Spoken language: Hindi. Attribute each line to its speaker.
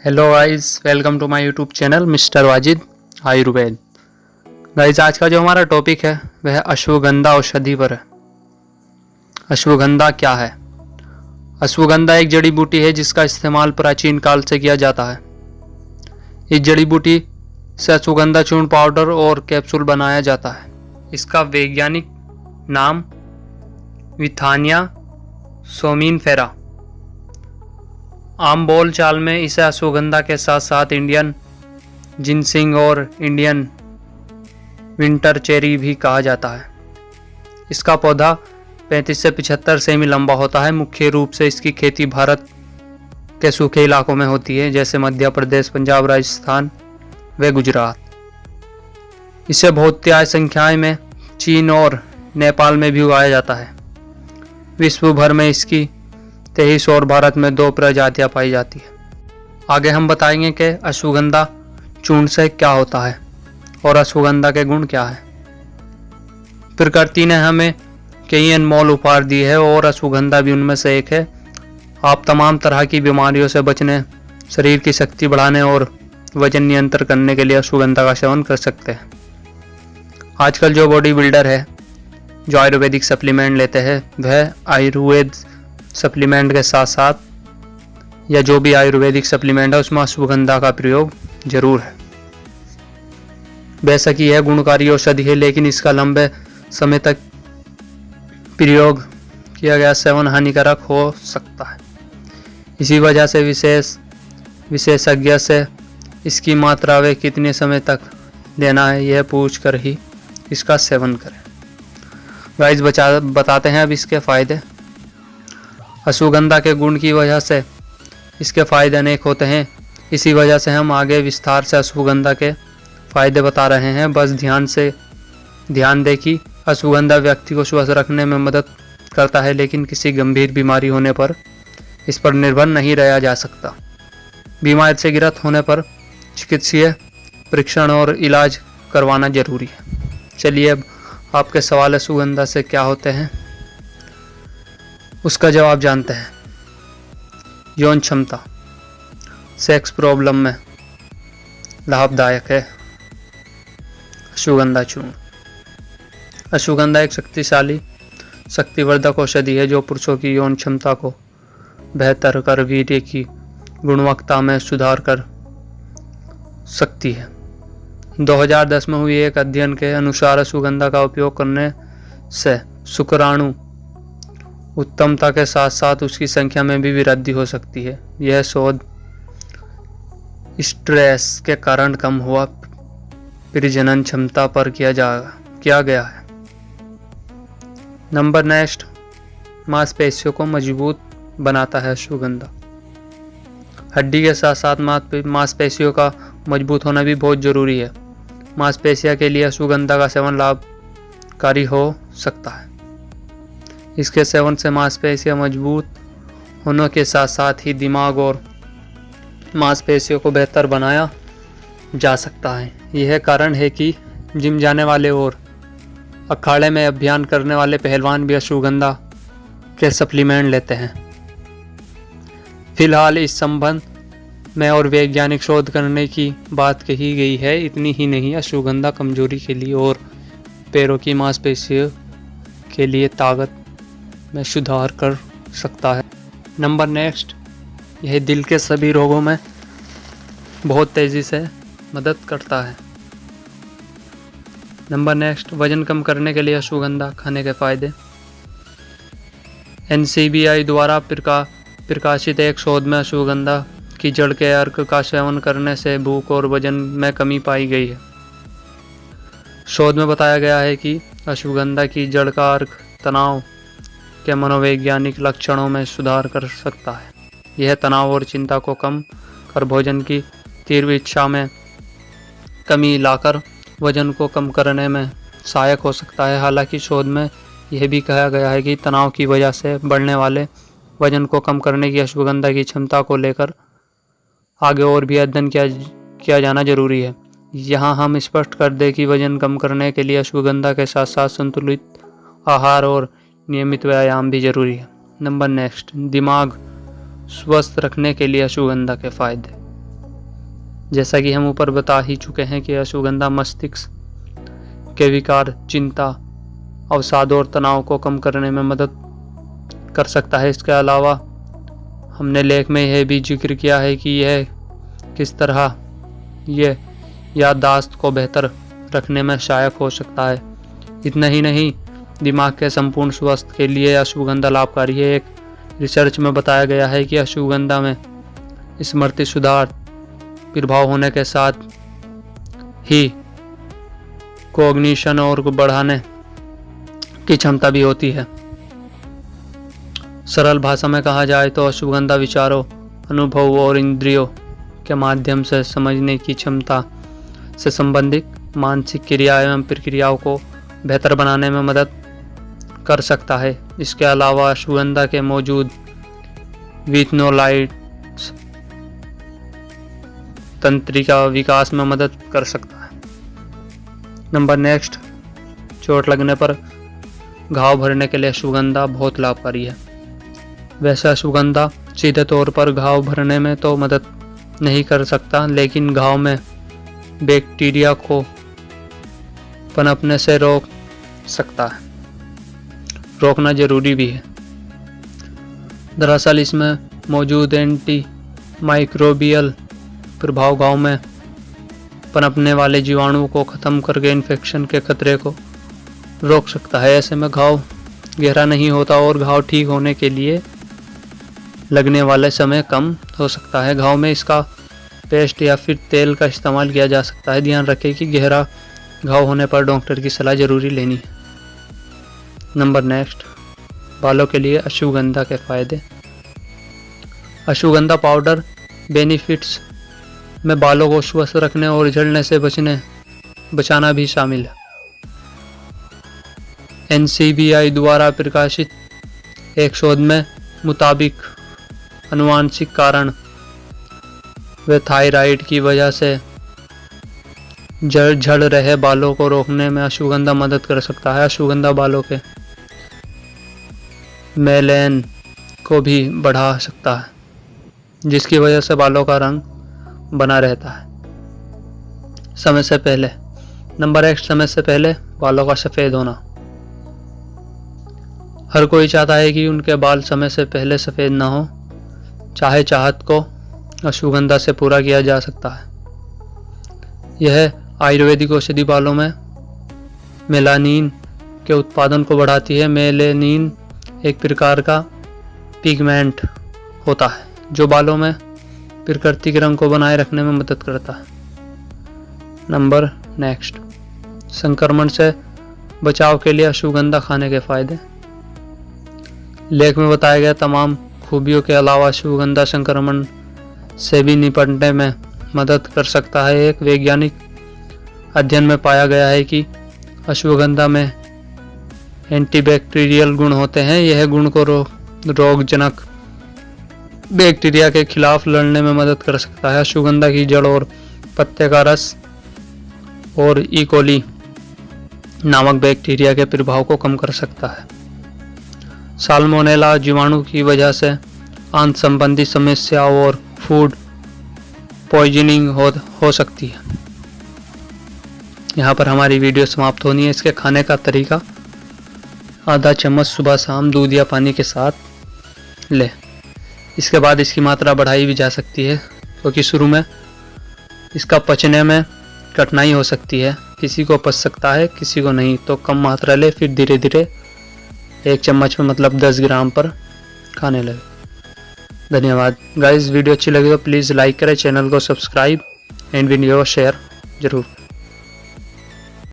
Speaker 1: Hello guys, welcome to my YouTube channel mister Wajid Ayurved. Guys, आज का जो हमारा टॉपिक है वह अश्वगंधा औषधि पर है। अश्वगंधा क्या है? अश्वगंधा एक जड़ी बूटी है जिसका इस्तेमाल प्राचीन काल से किया जाता है। इस जड़ी बूटी से अश्वगंधा चूर्ण पाउडर और कैप्सूल बनाया जाता है। इसका वैज्ञानिक नाम विथानिया सोमिनिफेरा। आम बोल चाल में इसे अश्वगंधा के साथ साथ इंडियन जिनसिंग और इंडियन विंटर चेरी भी कहा जाता है। इसका पौधा 35 से 75 सेमी लंबा होता है। मुख्य रूप से इसकी खेती भारत के सूखे इलाकों में होती है, जैसे मध्य प्रदेश, पंजाब, राजस्थान व गुजरात। इसे बहुतायत संख्याएं में चीन और नेपाल में भी उगाया जाता है। विश्व भर में इसकी 23 और भारत में 2 प्रजातियां पाई जाती है। आगे हम बताएंगे कि अश्वगंधा चूर्ण से क्या होता है और अश्वगंधा के गुण क्या है। प्रकृति ने हमें कई अनमोल उपहार दिए है और अश्वगंधा भी उनमें से एक है। आप तमाम तरह की बीमारियों से बचने, शरीर की शक्ति बढ़ाने और वजन नियंत्रण करने के लिए अश्वगंधा का सेवन कर सकते हैं। आजकल जो बॉडी बिल्डर है जो आयुर्वेदिक सप्लीमेंट लेते हैं, वह आयुर्वेद सप्लीमेंट के साथ साथ या जो भी आयुर्वेदिक सप्लीमेंट है उसमें अश्वगंधा का प्रयोग जरूर है। बेशक यह गुणकारी औषधि है, लेकिन इसका लंबे समय तक प्रयोग किया गया सेवन हानिकारक हो सकता है। इसी वजह से विशेषज्ञ से इसकी मात्रा व कितने समय तक लेना है यह पूछ कर ही इसका सेवन करें। गाइस, बताते हैं अब इसके फायदे। अश्वगंधा के गुण की वजह से इसके फायदे अनेक होते हैं। इसी वजह से हम आगे विस्तार से अश्वगंधा के फायदे बता रहे हैं। बस ध्यान दें कि अश्वगंधा व्यक्ति को स्वस्थ रखने में मदद करता है, लेकिन किसी गंभीर बीमारी होने पर इस पर निर्भर नहीं रहा जा सकता। बीमारी से ग्रस्त होने पर चिकित्सीय परीक्षण और इलाज करवाना जरूरी है। चलिए अब आपके सवाल अश्वगंधा से क्या होते हैं उसका जवाब जानते हैं। यौन क्षमता, सेक्स प्रॉब्लम में लाभदायक है अश्वगंधा चूर्ण। अश्वगंधा एक शक्तिवर्धक औषधि है जो पुरुषों की यौन क्षमता को बेहतर कर वीर्य की गुणवत्ता में सुधार कर सकती है। 2010 में हुई एक अध्ययन के अनुसार अश्वगंधा का उपयोग करने से शुक्राणु उत्तमता के साथ साथ उसकी संख्या में भी वृद्धि हो सकती है। यह शोध स्ट्रेस के कारण कम हुआ प्रजनन क्षमता पर किया गया है। नंबर नेक्स्ट, मांसपेशियों को मजबूत बनाता है अश्वगंधा। हड्डी के साथ साथ मांसपेशियों का मजबूत होना भी बहुत जरूरी है। मांसपेशियों के लिए अश्वगंधा का सेवन लाभकारी हो सकता है। इसके सेवन से मांसपेशियां मजबूत होने के साथ साथ ही दिमाग और मांसपेशियों को बेहतर बनाया जा सकता है। यह कारण है कि जिम जाने वाले और अखाड़े में अभियान करने वाले पहलवान भी अश्वगंधा के सप्लीमेंट लेते हैं। फिलहाल इस संबंध में और वैज्ञानिक शोध करने की बात कही गई है। इतनी ही नहीं, अश्वगंधा कमजोरी के लिए और पैरों की मांसपेशियों के लिए ताकत में सुधार कर सकता है। नंबर नेक्स्ट, यह दिल के सभी रोगों में बहुत तेजी से मदद करता है। नंबर नेक्स्ट, वजन कम करने के लिए अश्वगंधा खाने के फायदे। NCBI द्वारा प्रकाशित एक शोध में अश्वगंधा की जड़ के अर्क का सेवन करने से भूख और वजन में कमी पाई गई है। शोध में बताया गया है कि अश्वगंधा की जड़ का अर्क तनाव के मनोवैज्ञानिक लक्षणों में सुधार कर सकता है। यह तनाव और चिंता को कम कर भोजन की तीव्र इच्छा में कमी लाकर वजन को कम करने में सहायक हो सकता है। हालांकि शोध में यह भी कहा गया है कि तनाव की वजह से बढ़ने वाले वजन को कम करने की अश्वगंधा की क्षमता को लेकर आगे और भी अध्ययन किया जाना जरूरी है। यहाँ हम स्पष्ट कर दें कि वजन कम करने के लिए अश्वगंधा के साथ साथ संतुलित आहार और नियमित व्यायाम भी जरूरी है। नंबर नेक्स्ट, दिमाग स्वस्थ रखने के लिए अश्वगंधा के फायदे। जैसा कि हम ऊपर बता ही चुके हैं कि अश्वगंधा मस्तिष्क के विकार, चिंता, अवसाद और तनाव को कम करने में मदद कर सकता है। इसके अलावा हमने लेख में यह भी जिक्र किया है कि यह किस तरह यह याददाश्त को बेहतर रखने में सहायक हो सकता है। इतना ही नहीं, दिमाग के संपूर्ण स्वास्थ्य के लिए अश्वगंधा लाभकारी है। एक रिसर्च में बताया गया है कि अश्वगंधा में स्मृति सुधार प्रभाव होने के साथ ही कोग्निशन और बढ़ाने की क्षमता भी होती है। सरल भाषा में कहा जाए तो अश्वगंधा विचारों, अनुभव और इंद्रियों के माध्यम से समझने की क्षमता से संबंधित मानसिक क्रिया एवं प्रक्रियाओं को बेहतर बनाने में मदद कर सकता है। इसके अलावा अश्वगंधा के मौजूद विथनोलाइट्स तंत्रिका विकास में मदद कर सकता है। नंबर नेक्स्ट, चोट लगने पर घाव भरने के लिए अश्वगंधा बहुत लाभकारी है। वैसे अश्वगंधा सीधे तौर पर घाव भरने में तो मदद नहीं कर सकता, लेकिन घाव में बैक्टीरिया को पनपने से रोक सकता है। रोकना जरूरी भी है। दरअसल इसमें मौजूद एंटी माइक्रोबियल प्रभाव घाव में पनपने वाले जीवाणुओं को खत्म करके इन्फेक्शन के खतरे को रोक सकता है। ऐसे में घाव गहरा नहीं होता और घाव ठीक होने के लिए लगने वाले समय कम हो सकता है। घाव में इसका पेस्ट या फिर तेल का इस्तेमाल किया जा सकता है। ध्यान रखें कि गहरा घाव होने पर डॉक्टर की सलाह जरूरी लेनी है। नंबर नेक्स्ट, बालों के लिए अश्वगंधा के फायदे। अश्वगंधा पाउडर बेनिफिट्स में बालों को स्वस्थ रखने और झड़ने से बचाना भी शामिल है। NCBI द्वारा प्रकाशित एक शोध में मुताबिक अनुवांशिक कारण व थायराइड की वजह से झड़ रहे बालों को रोकने में अश्वगंधा मदद कर सकता है। अश्वगंधा बालों के मेलेन को भी बढ़ा सकता है, जिसकी वजह से बालों का रंग बना रहता है। समय से पहले। नंबर 1, समय से पहले बालों का सफ़ेद होना। हर कोई चाहता है कि उनके बाल समय से पहले सफ़ेद ना हो। चाहे चाहत को अश्वगंधा से पूरा किया जा सकता है। यह आयुर्वेदिक औषधि बालों में मेलानिन के उत्पादन को बढ़ाती है। मेलेनिन एक प्रकार का पिगमेंट होता है जो बालों में प्राकृतिक रंग को बनाए रखने में मदद करता है। नंबर नेक्स्ट, संक्रमण से बचाव के लिए अश्वगंधा खाने के फायदे। लेख में बताया गया तमाम खूबियों के अलावा अश्वगंधा संक्रमण से भी निपटने में मदद कर सकता है। एक वैज्ञानिक अध्ययन में पाया गया है कि अश्वगंधा में एंटीबैक्टीरियल गुण होते हैं। यह गुण को रोगजनक बैक्टीरिया के खिलाफ लड़ने में मदद कर सकता है। अश्वगंधा की जड़ और पत्ते का रस और ई कोली नामक बैक्टीरिया के प्रभाव को कम कर सकता है। साल्मोनेला जीवाणु की वजह से आंत संबंधी समस्याओं और फूड पॉइजनिंग हो सकती है। यहाँ पर हमारी वीडियो समाप्त होनी है। इसके खाने का तरीका: आधा चम्मच सुबह शाम दूध या पानी के साथ लें। इसके बाद इसकी मात्रा बढ़ाई भी जा सकती है, क्योंकि शुरू में इसका पचने में कठिनाई हो सकती है। किसी को पच सकता है, किसी को नहीं। तो कम मात्रा ले, फिर धीरे धीरे 1 चम्मच में मतलब 10 ग्राम पर खाने लगे। धन्यवाद गाइस। वीडियो अच्छी लगी तो प्लीज़ लाइक करें, चैनल को सब्सक्राइब एंड वीडियो शेयर जरूर।